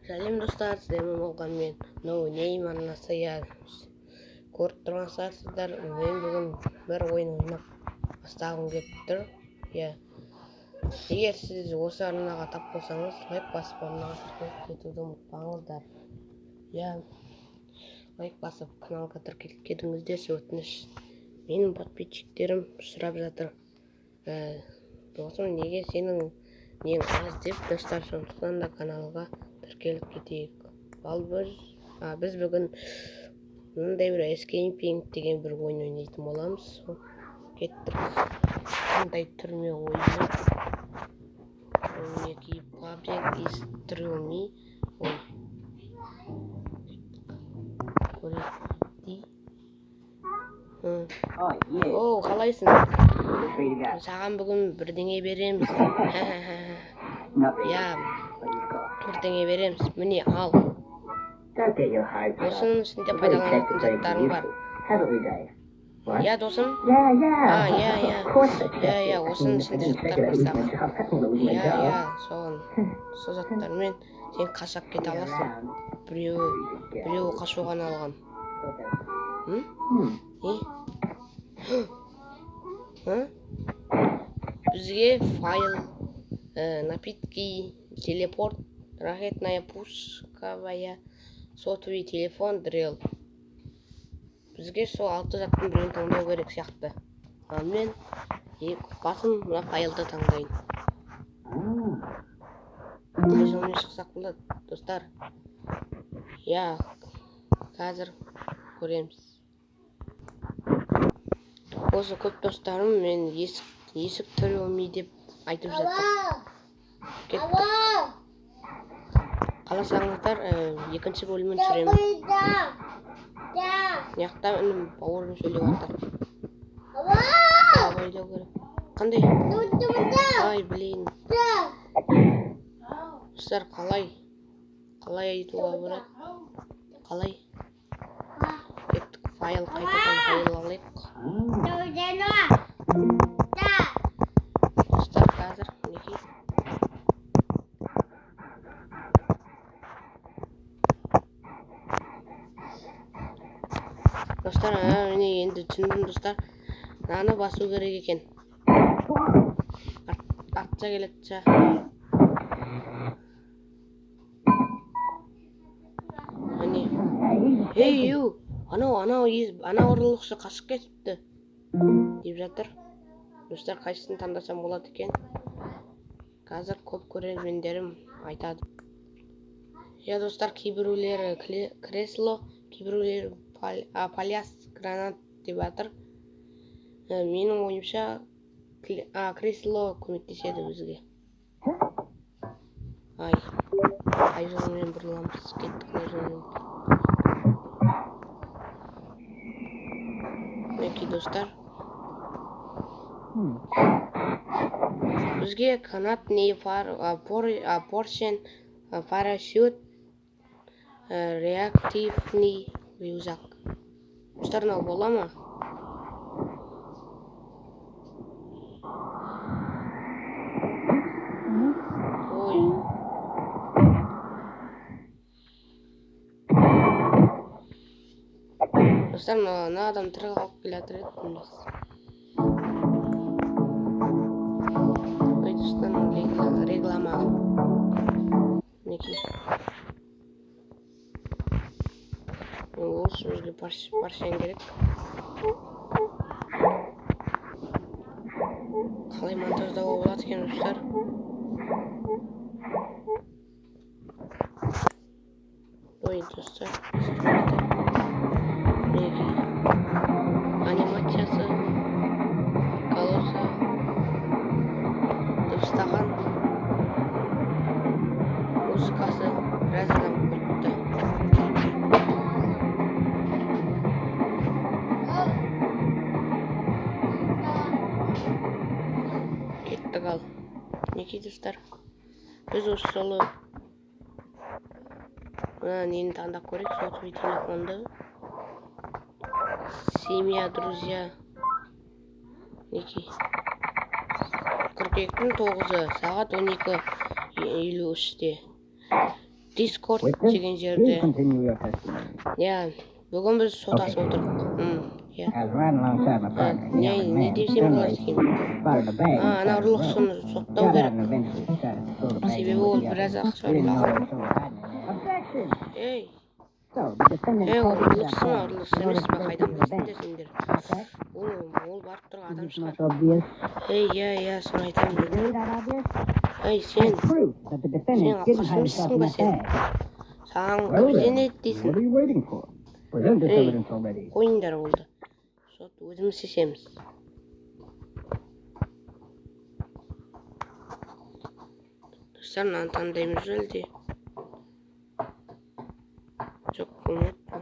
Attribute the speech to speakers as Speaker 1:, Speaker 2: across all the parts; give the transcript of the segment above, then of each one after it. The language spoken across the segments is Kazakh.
Speaker 1: Сәлем достар, сіздермен болған мен ойнаймын анасы. Көріп тұрғансыздар, мен бүгін бір ойын ойнап бастағым келіп тұр. Егер сіз осы арнаға тап болсаңыз, лайк басып арнаға кетуді ұмытпаңыздар. Лайк басып каналға тіркеліп кетіңіздер, өтініш. Менің подписчиктерім сұрап жатыр. Досым, неге сенің нең аз деп, достар, сондықтан да каналға тіркеліп кетейік. Біз бүгін мындай бір эскейпинг деген бір ойын ойнайтын боламыз. Кеттік. Қандай түрме ойыны. Object is Түрме. Қалайсың? Саған бүгін бірдеңе береміз. Бірдеңе береміз. Міне, ал. Осының үстінде пайдаланатын заттарың бар. Досым? Осының үстінде заттар бар саған. Сол заттармен сен қашап кете аласың. Біреуі қашуған алған. Бізге файл, напитки, телепорт, ракетная пушковая, сотовый телефон, дрель. Бізге сол 6 заттың біреуін таңдау керек сияқты. Мен басым мына файлды таңдайын. Қай жолмен шықсақ болады, достар? Қазір көреміз. Осы көп достарым мен есік Түрме деп айтып жатыр. Кеттік. Қаласаңыздар, екінші бөлімін түсіремін. Мияқта үнім бауырым сөйлеп жатыр. Абайлау керек. Қандай? Білейін. Достар, қалай айтуға болады? Қалай? Кеттік, файл қайтадан файл алайық. Достар, қазір мінекей. Достар, міне енді түсіндім, достар. Наны басу керек екен. Артша келетші. Міне. Ана ұрлықшы қашып кетіпті деп жатыр. Достар, қайсысын таңдасам болады екен? Қазір көп көрермендерім айтады. Достар, кейбіреулері кресло, кейбіреулері паляс гранат деп жатыр. Менің ойымша кресло көмектеседі бізге. Қай жолмен бұрыламыз? Кеттік қай жолмен. Мінекей, достар. Бізге канатный поршень, парашют, реактивный рюкзак. Достар, мынау бола ма? Достар, мына адам тірі қалып келе жатыр еді. Достар, реглама. Мінекей. Ол үшін бізге поршень керек. Қалай монтаждауға болады екен, достар? Достар. Анимациясы, колоса, дыбыстаған, музыкасы, біраз адам көріпті. Кеттік ал. Неке, достар? Біз осы жолы нені таңдап көрейік, сотовый телефонды. Семья, друзья. Неке. қыркүйектің 9-ы сағат 12:53-те. Discord деген жерде. Я, бүгін біз сотасып отырдық. Я. Не десем болады екен. Ана ұрлықшыны соттау керек. Себебі ол біраз ақша ұрлаған. Ей, ұрлықшы емес па, қайдан білесіңдер сендер? Ол барып тұрған адам шығар. Ей, соны айтамын. Ей, сен алқаш емессің ба сен? Саған көзден ет дейсің. Қойыңдар болды. Сот өзіміз шешеміз. Достар, мынаны таңдаймыз әлде? Жоқ, ұмытпын.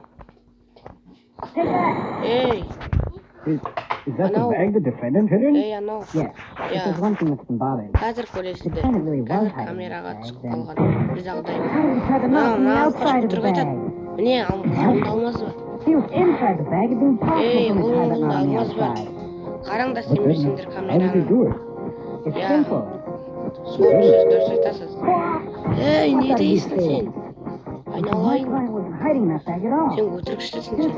Speaker 1: Ей! Анау. Қазір көресіздер. Қазір камераға түсіп қалған. Біз алдаймыз. Алқаш өтірік айтады. Міне, қолында алмаз бар. Ей, қолында алмаз бар. Қараңдар сенбесіңдер камераны. Сол сөз дұрыс айтасыз. Ей, не дейсің сен? Айналайын. Сен өтірікшісің сен.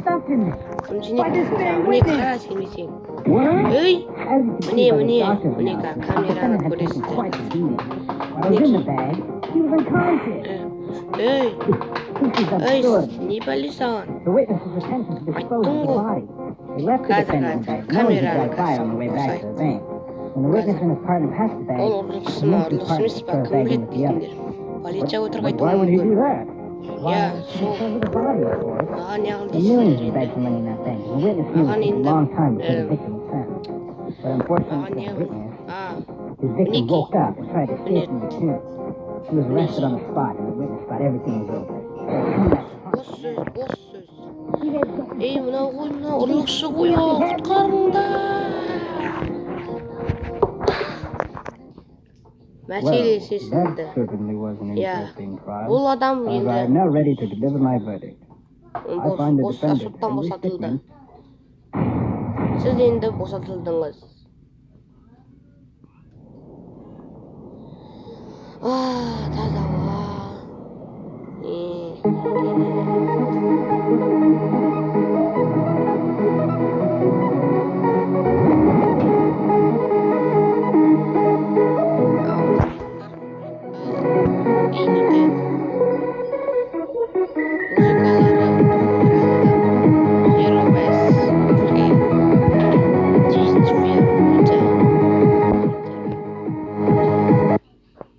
Speaker 1: Кім жинектесің сен? Міне қара сенбесең. Ей, міне камераны көресіздер. Ей, не бәле саған? Айттың ғой. Қазір камераны қосайық. Ол ұрлықшы ма, ұрлықшы емес па, кім біледі дейсіңдер? Полиция өтірік айтуы мүмкін. Я, сол. Маған неғыл дейсіңдер енді? Маған енді... Маған неғыл... Мінекей. Бос сөз. Ей, мынау ғой, мынау ұрлықшы ғой, құтқарыңдар. Мәселе шешілді. Бұл адам енді соттан босатылды. Сіз енді босатылдыңыз. Таза ауа.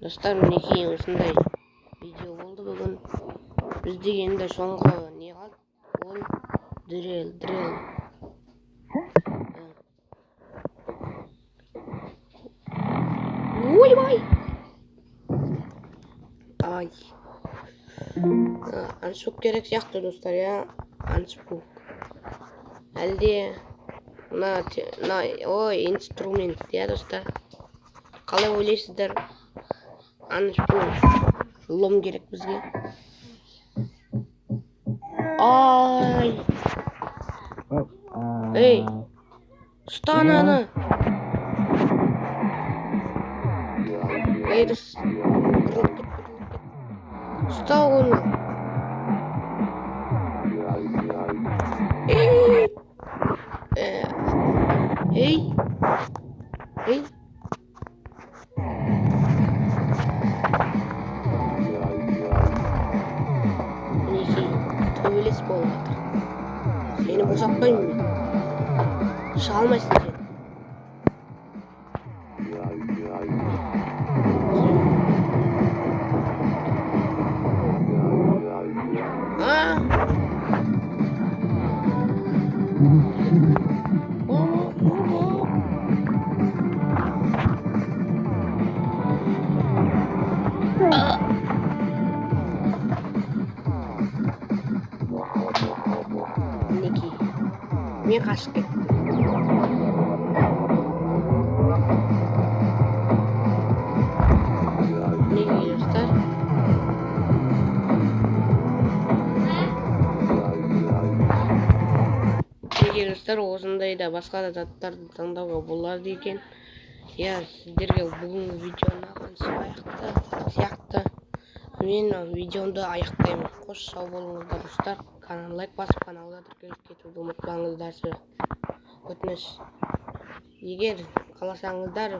Speaker 1: Достар, мінекей осындай видео болды бүгін. Бізде енді соңғы не қалды? Ол дрел. Ойбай! Ай. Аншук керек сияқты достар, я. Аншук. Әлде ой, инструмент, я достар. Қалай ойлайсыздар? Лом керек бізге. Ай! Ей! Ұста ананы! Ей, ұста оны! Ей! Төбелес болып жатыр. Сені босатпаймын мен. Шыға алмайсың сен. Мен қашып кеттім. Неге достар? Неге достар, осындай да басқа да заттарды таңдауға болады екен. Я сіздерге бүгінгі видеоны қанша сияқты мен видеомды аяқтаймын. Қош сау болыңыздар достар. Лайк басып каналға тіркеліп кетуді ұмытпаңыздаршы. Өтініш. Егер қаласаңыздар,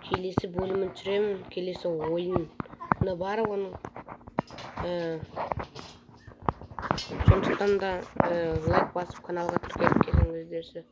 Speaker 1: келесі бөлімін түсіремін. Келесі ойыны бар оның. Сондықтан да лайк басып каналға тіркеліп кетіңіздерші.